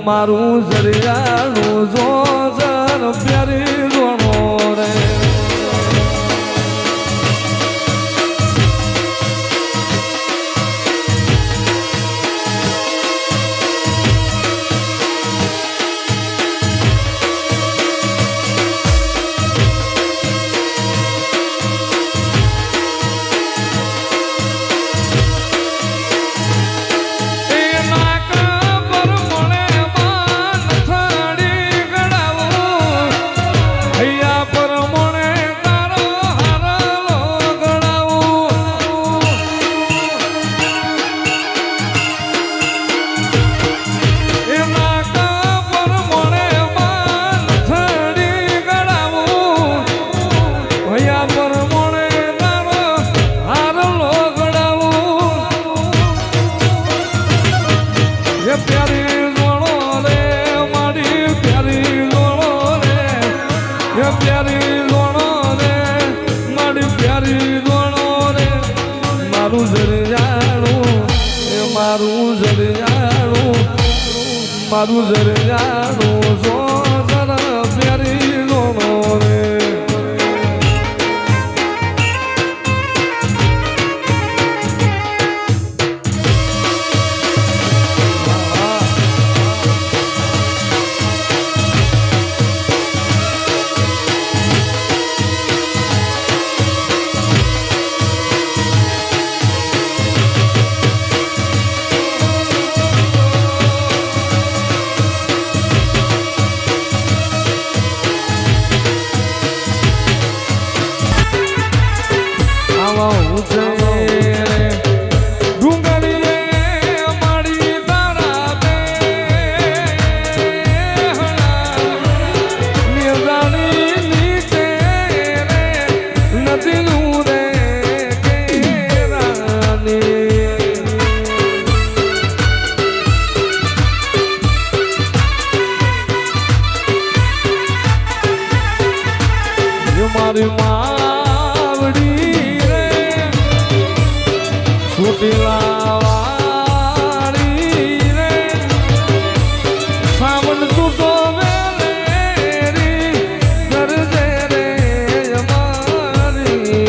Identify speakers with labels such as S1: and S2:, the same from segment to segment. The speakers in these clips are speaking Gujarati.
S1: મારું જરિયાનું જોજર પ્યારી જોણો રે મારું જરિયાનું જો જરા પ્યારી જોણો રે મારી માવડી રે સુટીલાવાળી રે સાવન તૂટો વેલેરી ગરજે રે અમારી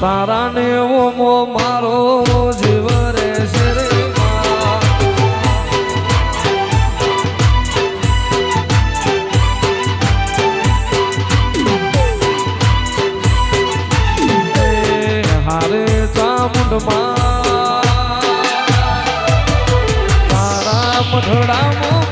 S1: તારા ને ઓમો મારો જીવ રે રે હારે ચામુંડમાં તારા મઢડામાં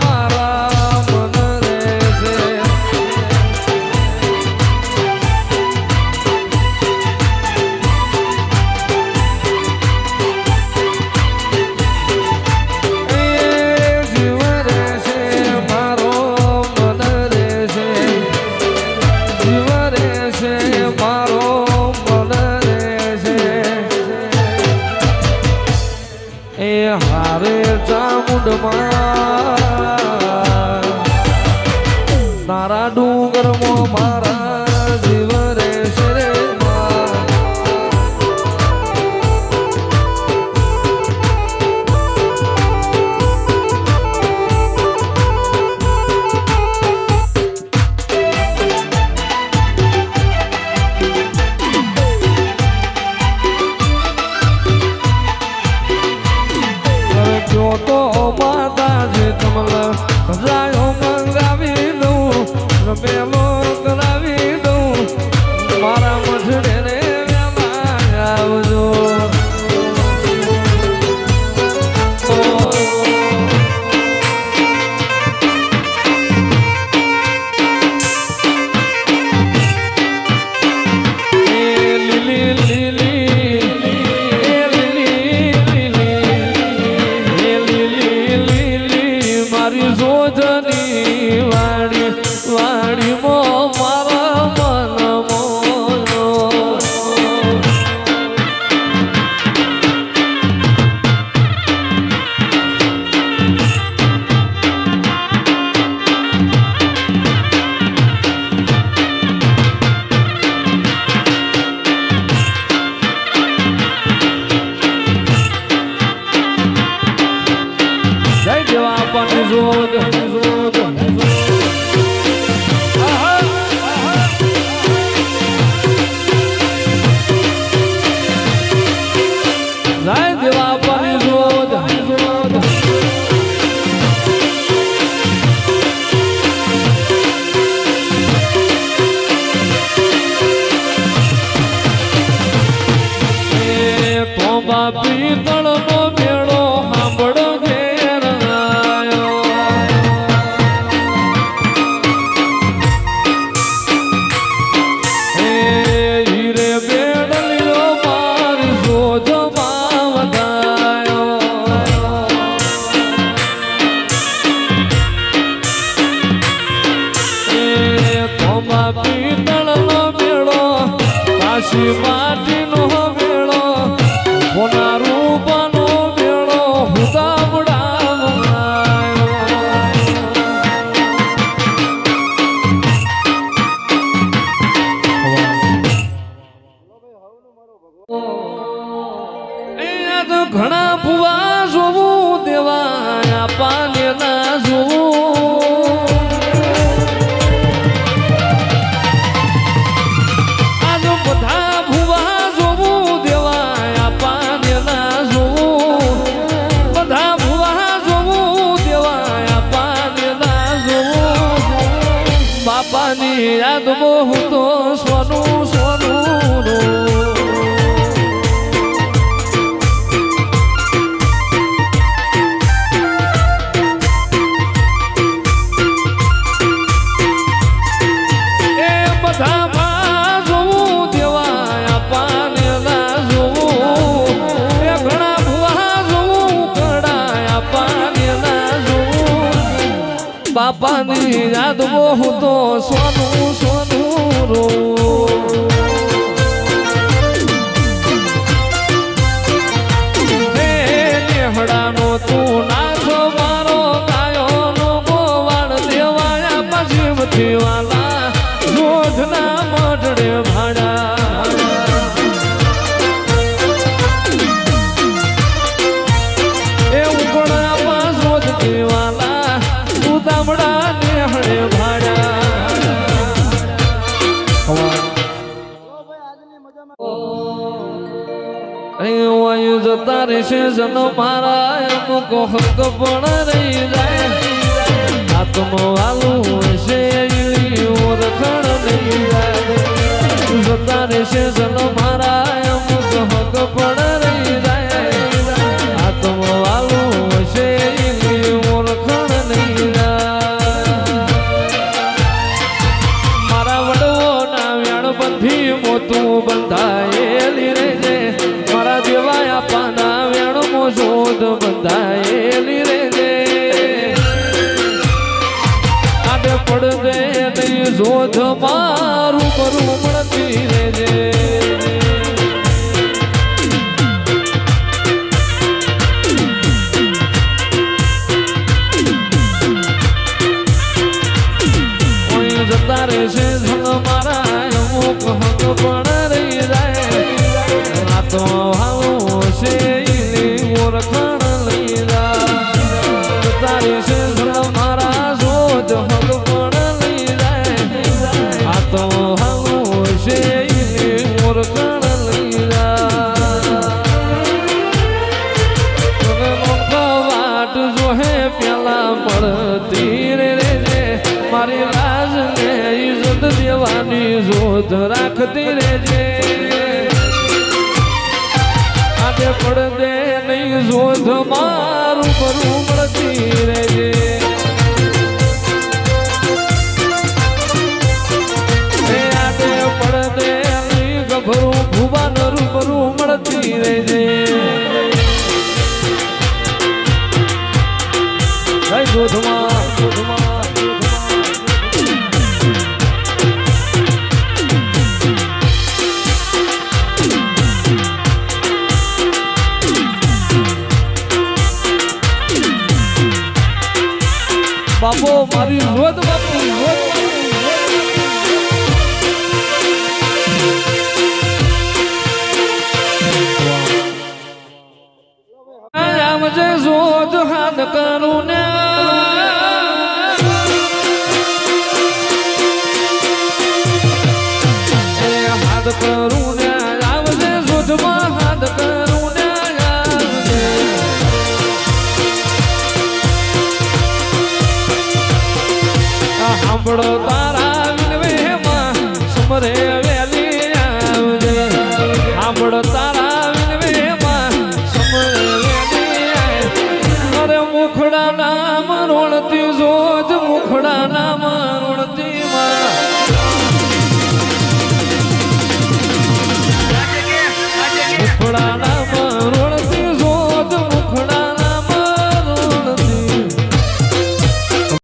S1: હારે ચામુંડમાં પાછી માટીનો વેળો કોના રૂપનો વેળો ઘણા ભુવા જોવું દેવા પાને ના જોવું આજ બધા ભુવા જોવું દેવા પાને ના જોવું બધા ભુવા જોવું દેવા પાને ના જોવું બાપાની યાદ બહુ તો સોનું સોનું બાપાની યાદ બહુ તો સોનું સોનું રો નેહડાનો તું નાથ મારો કાયો નો ગોવાળ દેવાયા પછી વાલા રોજના મઢડે ભાડા એવું પણ આપા રોજ દેવાલા દામડા ને હળે ભાડા અહીં જતા રહેશે જન મારા અમુક હક પણ રહી જાય આત્મો આલું હશે ઓળખણ નહીં જાય જતા રહેશે જન મારા અમુક હક પણ રહી જાય આત્મો આલું હશે ઓળખણ નહીં મોતું બંધાયેલી રેજે મારા દેવાયા પાના વેણ મોજોદ બંધાયેલી રેજે આડે પડદે નહીં જોધ મારું કરું મળતી રેજે જતા રહેશે ધન મારા અમુક હક પણ રહી જાય આ તો આવું છે ઓળખાણ લઈ જતા રહેશે ધન મારા જોધ હક પણ લઈ જાય આ તો આવું છે ઓળખાણ લઈ વાટ જોહે પેલા મળતી રે મારી લાજ ને ઇજ્જત દેવાની જોત રાખતી રેજે આડે પડદે નહીં જોત મારું કરું મળતી રેજે આડે પડદે નહીં ગભરું ભૂવા નરું કરું મળતી રેજે જોધમાં બાપો મારી રોજ બાપુ આમ જે જોત હાથ કરું ને હાથ કરું ને આમ જે જોતમાં હાથ કરું ને સાંભળો તારા વિનવે માં સમરે